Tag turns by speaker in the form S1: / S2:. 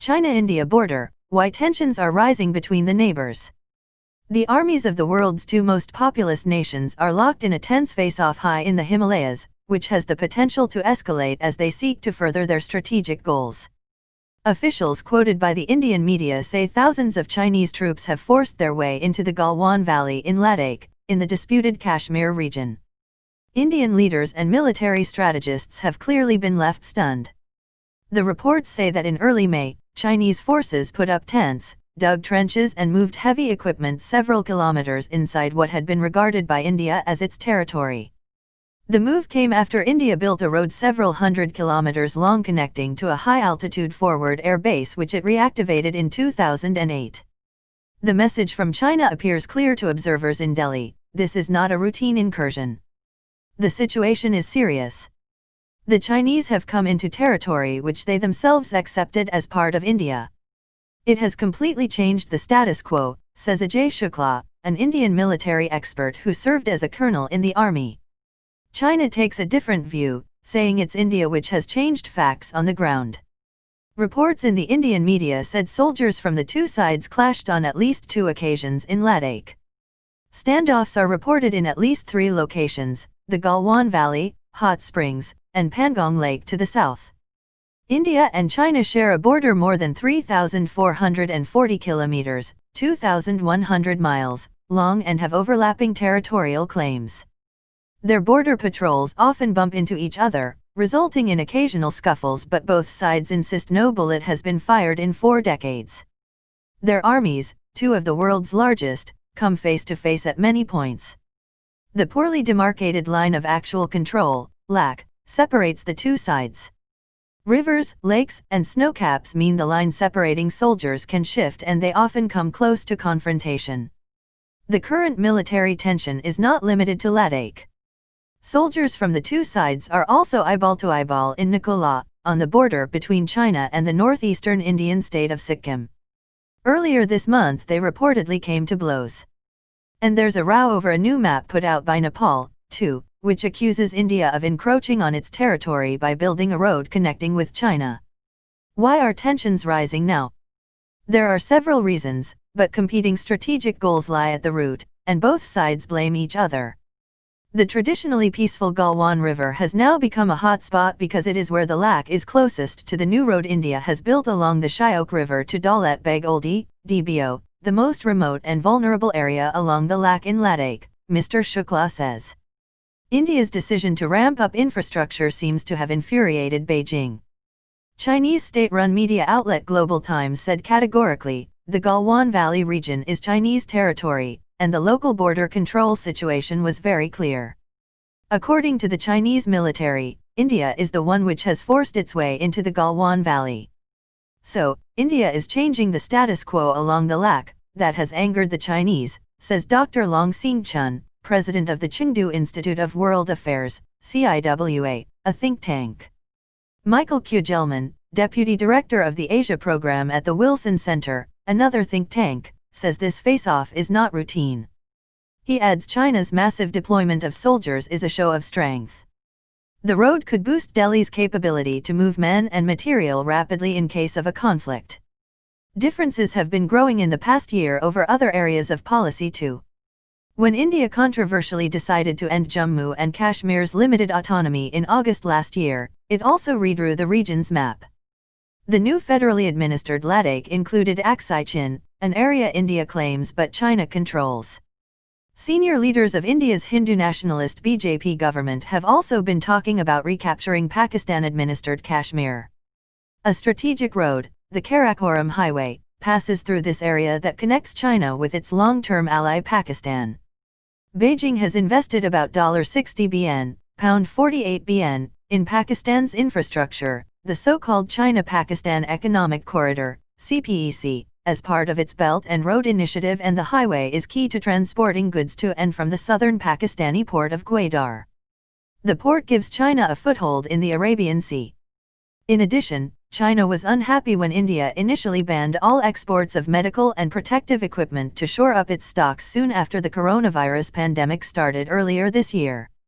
S1: China-India border, why tensions are rising between the neighbors. The armies of the world's two most populous nations are locked in a tense face-off high in the Himalayas, which has the potential to escalate as they seek to further their strategic goals. Officials quoted by the Indian media say thousands of Chinese troops have forced their way into the Galwan Valley in Ladakh, in the disputed Kashmir region. Indian leaders and military strategists have clearly been left stunned. The reports say that in early May, Chinese forces put up tents, dug trenches and moved heavy equipment several kilometers inside what had been regarded by India as its territory. The move came after India built a road several hundred kilometers long connecting to a high-altitude forward air base which it reactivated in 2008. The message from China appears clear to observers in Delhi: this is not a routine incursion. The situation is serious. The Chinese have come into territory which they themselves accepted as part of India. It has completely changed the status quo, says Ajay Shukla, an Indian military expert who served as a colonel in the army. China takes a different view, saying it's India which has changed facts on the ground. Reports in the Indian media said soldiers from the two sides clashed on at least 2 occasions in Ladakh. Standoffs are reported in at least 3 locations: the Galwan Valley, Hot Springs, and Pangong Lake to the south. India and China share a border more than 3,440 kilometers, 2,100 miles, long and have overlapping territorial claims. Their border patrols often bump into each other, resulting in occasional scuffles, but both sides insist no bullet has been fired in 4 decades. Their armies, 2 of the world's largest, come face to face at many points. The poorly demarcated line of actual control, LAC, separates the two sides. Rivers, lakes, and snowcaps mean the line separating soldiers can shift and they often come close to confrontation. The current military tension is not limited to Ladakh. Soldiers from the two sides are also eyeball to eyeball in Nakola, on the border between China and the northeastern Indian state of Sikkim. Earlier this month they reportedly came to blows. And there's a row over a new map put out by Nepal, too, which accuses India of encroaching on its territory by building a road connecting with China. Why are tensions rising now? There are several reasons, but competing strategic goals lie at the root, and both sides blame each other. The traditionally peaceful Galwan River has now become a hot spot because it is where the LAC is closest to the new road India has built along the Shyok River to Daulat Beg Oldi, DBO, the most remote and vulnerable area along the LAC in Ladakh, Mr. Shukla says. India's decision to ramp up infrastructure seems to have infuriated Beijing. Chinese state-run media outlet Global Times said categorically, the Galwan Valley region is Chinese territory, and the local border control situation was very clear. According to the Chinese military, India is the one which has forced its way into the Galwan Valley. So, India is changing the status quo along the LAC, that has angered the Chinese, says Dr. Long Xing-chun, president of the Chengdu Institute of World Affairs, CIWA, a think tank. Michael Kugelman, deputy director of the Asia program at the Wilson Center, another think tank, says this face-off is not routine. He adds China's massive deployment of soldiers is a show of strength. The road could boost Delhi's capability to move men and material rapidly in case of a conflict. Differences have been growing in the past year over other areas of policy too. When India controversially decided to end Jammu and Kashmir's limited autonomy in August last year, it also redrew the region's map. The new federally administered Ladakh included Aksai Chin, an area India claims but China controls. Senior leaders of India's Hindu nationalist BJP government have also been talking about recapturing Pakistan-administered Kashmir. A strategic road, the Karakoram Highway, passes through this area that connects China with its long-term ally Pakistan. Beijing has invested about $60 billion, £48 billion, in Pakistan's infrastructure, the so-called China-Pakistan Economic Corridor, CPEC, as part of its Belt and Road Initiative, and the highway is key to transporting goods to and from the southern Pakistani port of Gwadar. The port gives China a foothold in the Arabian Sea. In addition, China was unhappy when India initially banned all exports of medical and protective equipment to shore up its stocks soon after the coronavirus pandemic started earlier this year.